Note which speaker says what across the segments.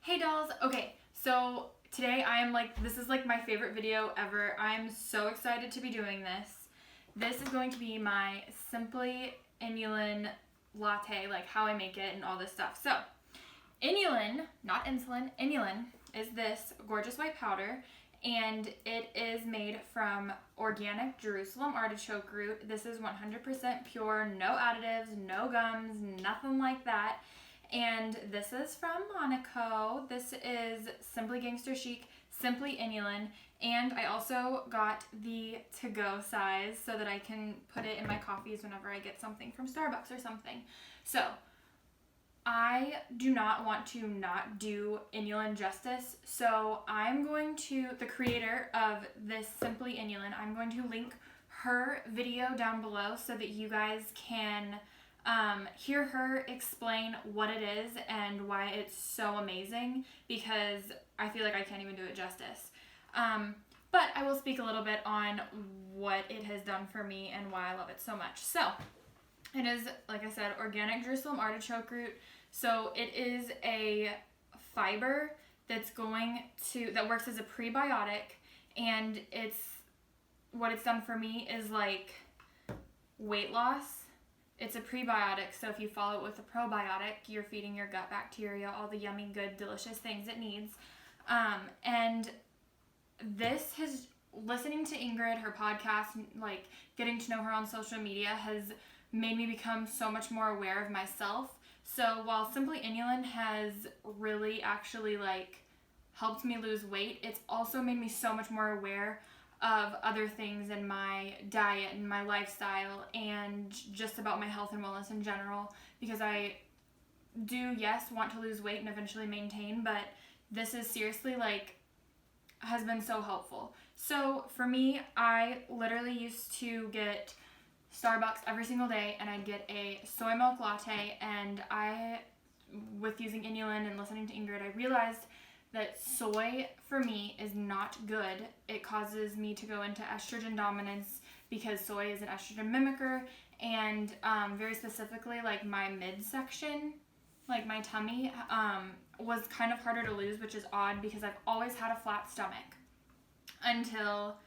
Speaker 1: Hey dolls! Okay, so today this is like my favorite video ever. I'm so excited to be doing this. This is going to be my Simply Inulin Latte, like how I make it and all this stuff. So, Inulin, not insulin, Inulin is this gorgeous white powder, and it is made from organic Jerusalem artichoke root. This is 100% pure, no additives, no gums, nothing like that. And this is from Monaco. This is Simply Gangster Chic, Simply Inulin. And I also got the to-go size so that I can put it in my coffees whenever I get something from Starbucks or something. So, I do not want to not do Inulin justice. So I'm going to, the creator of this Simply Inulin, I'm going to link her video down below so that you guys can hear her explain what it is and why it's so amazing, because I feel like I can't even do it justice. But I will speak a little bit on what it has done for me and why I love it so much. So, it is, like I said, organic Jerusalem artichoke root. So it is a fiber that works as a prebiotic, and what it's done for me is like weight loss. It's a prebiotic, so if you follow it with a probiotic, you're feeding your gut bacteria all the yummy, good, delicious things it needs. And this has, listening to Ingrid, her podcast, like getting to know her on social media has made me become so much more aware of myself. So while Simply Inulin has really actually like helped me lose weight, it's also made me so much more aware of other things in my diet and my lifestyle and just about my health and wellness in general, because I do, yes, want to lose weight and eventually maintain, but this is seriously has been so helpful. So for me, I literally used to get Starbucks every single day, and I'd get a soy milk latte, and with using Inulin and listening to Ingrid, I realized that soy for me is not good. It causes me to go into estrogen dominance because soy is an estrogen mimicker, and very specifically, like my midsection, like my tummy, was kind of harder to lose, which is odd because I've always had a flat stomach until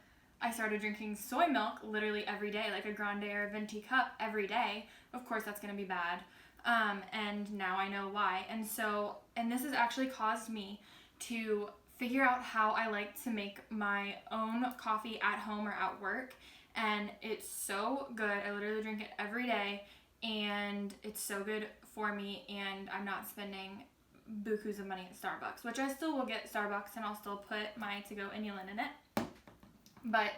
Speaker 1: I started drinking soy milk literally every day, like a grande or a venti cup every day. Of course, that's going to be bad. And now I know why. And this has actually caused me to figure out how I like to make my own coffee at home or at work. And it's so good. I literally drink it every day, and it's so good for me, and I'm not spending bukus of money at Starbucks, which I still will get Starbucks, and I'll still put my to-go Inulin in it. But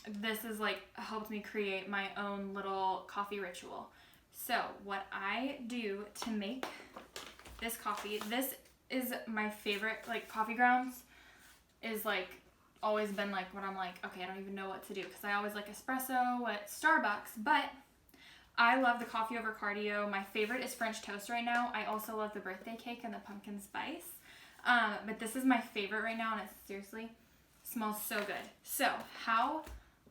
Speaker 1: this has helped me create my own little coffee ritual. So what I do to make this coffee, this is my favorite, coffee grounds is always been what I'm okay, I don't even know what to do, because I always like espresso at Starbucks, but I love the coffee over cardio. My favorite is French toast right now. I also love the birthday cake and the pumpkin spice. But this is my favorite right now, and it seriously smells so good. So, how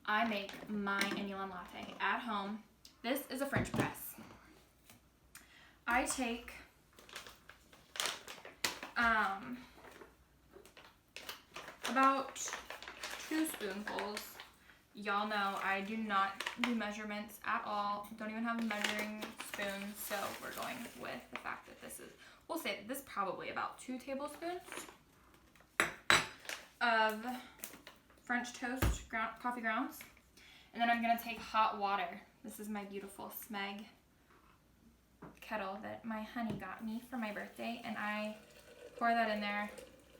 Speaker 1: I make my Inulin Latte at home. This is a French press. I take about 2 spoonfuls. Y'all know I do not do measurements at all. Don't even have a measuring spoon, so we're going with the fact that we'll say that this is probably about 2 tablespoons of French toast coffee grounds. And then I'm going to take hot water. This is my beautiful Smeg kettle that my honey got me for my birthday, and I pour that in there.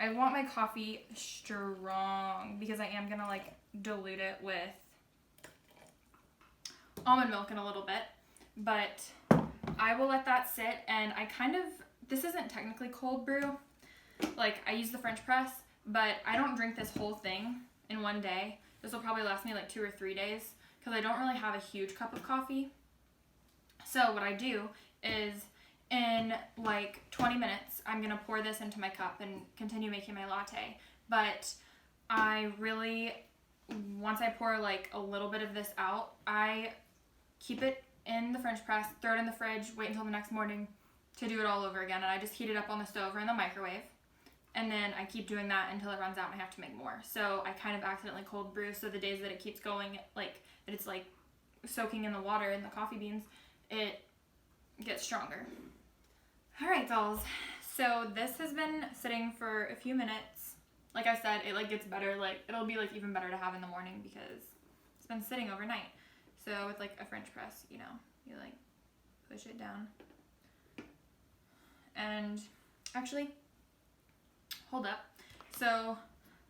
Speaker 1: I want my coffee strong because I am going to dilute it with almond milk in a little bit, but I will let that sit, and this isn't technically cold brew. I use the French press, but I don't drink this whole thing in one day. This will probably last me 2 or 3 days because I don't really have a huge cup of coffee. So what I do is in 20 minutes, I'm going to pour this into my cup and continue making my latte. But I really, once I pour a little bit of this out, I keep it in the French press, throw it in the fridge, wait until the next morning, to do it all over again, and I just heat it up on the stove or in the microwave. And then I keep doing that until it runs out and I have to make more. So I kind of accidentally cold brew, so the days that it keeps going, like, that it's like soaking in the water and the coffee beans, it gets stronger. Alright, dolls. So this has been sitting for a few minutes. Like I said, it like gets better, like it'll be like even better to have in the morning because it's been sitting overnight. So with like a French press, you know, you like push it down. And actually, hold up. So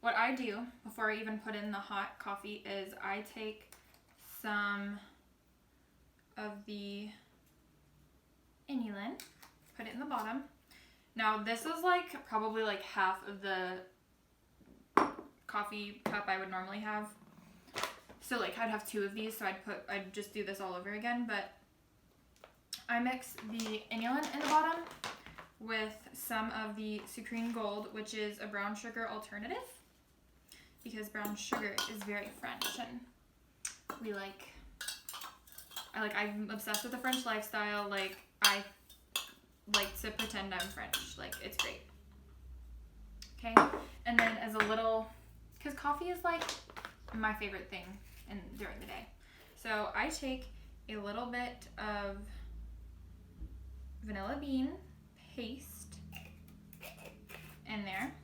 Speaker 1: what I do before I even put in the hot coffee is I take some of the Inulin, put it in the bottom. Now this is like probably like half of the coffee cup I would normally have. So like I'd have 2 of these, so I'd just do this all over again, but I mix the Inulin in the bottom with some of the Sucrine Gold, which is a brown sugar alternative, because brown sugar is very French, and I'm obsessed with the French lifestyle. Like I like to pretend I'm French. Like it's great. Okay, and then as a little, because coffee is like my favorite thing during the day. So I take a little bit of vanilla bean paste in there.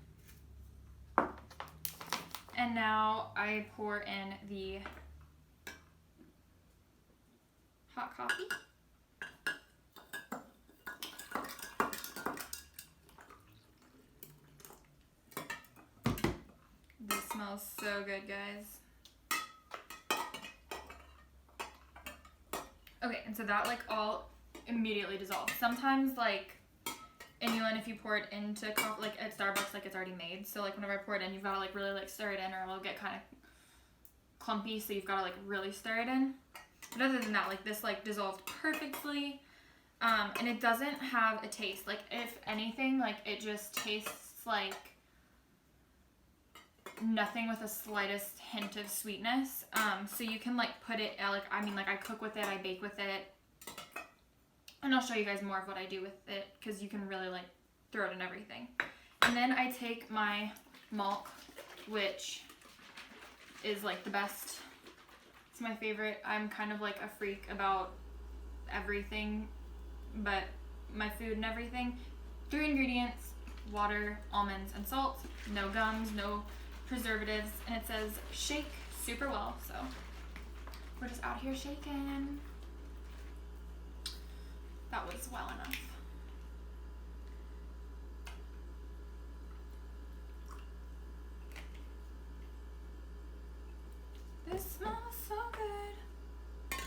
Speaker 1: And now I pour in the hot coffee. This smells so good, guys. Okay, and so that like all immediately dissolves. Sometimes like Inulin, if you pour it into coffee, like at Starbucks, like it's already made. So like whenever I pour it in, you've got to like really like stir it in, or it'll get kind of clumpy. So you've got to like really stir it in. But other than that, like this like dissolved perfectly, and it doesn't have a taste. Like if anything, like it just tastes like nothing with the slightest hint of sweetness. So you can like put it like I cook with it, I bake with it. And I'll show you guys more of what I do with it, because you can really like throw it in everything. And then I take my milk, which is like the best. It's my favorite. I'm kind of like a freak about everything, but my food and everything. 3 ingredients: water, almonds, and salt. No gums, no preservatives. And it says shake super well, so we're just out here shaking. That was well enough. This smells so good.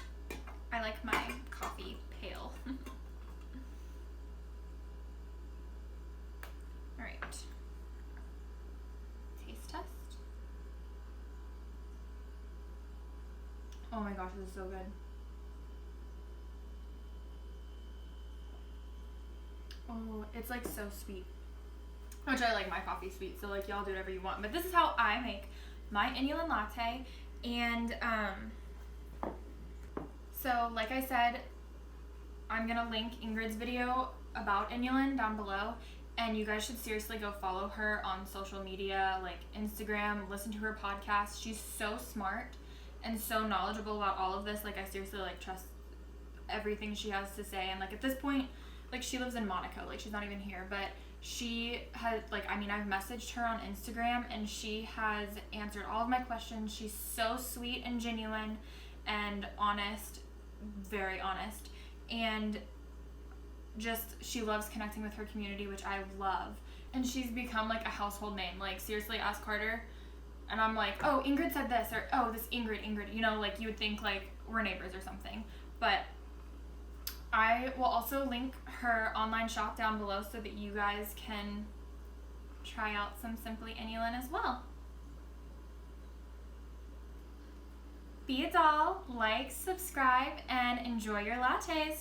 Speaker 1: I like my coffee pale. Alright. Taste test. Oh my gosh, this is so good. Oh, it's like so sweet. Which I like my coffee sweet, so like y'all do whatever you want. But this is how I make my Inulin Latte. And so like I said, I'm gonna link Ingrid's video about Inulin down below. And you guys should seriously go follow her on social media, like Instagram, listen to her podcast. She's so smart and so knowledgeable about all of this. Like I seriously like trust everything she has to say. And like at this point, like she lives in Monaco, like she's not even here, but she has like, I've messaged her on Instagram and she has answered all of my questions. She's so sweet and genuine and honest, very honest, and just she loves connecting with her community, which I love. And she's become like a household name. Like seriously, ask Carter and I'm like, oh, Ingrid said this, or oh, this Ingrid, you know, like you would think like we're neighbors or something. But I will also link her online shop down below so that you guys can try out some Simply Inulin as well. Be a doll, like, subscribe, and enjoy your lattes.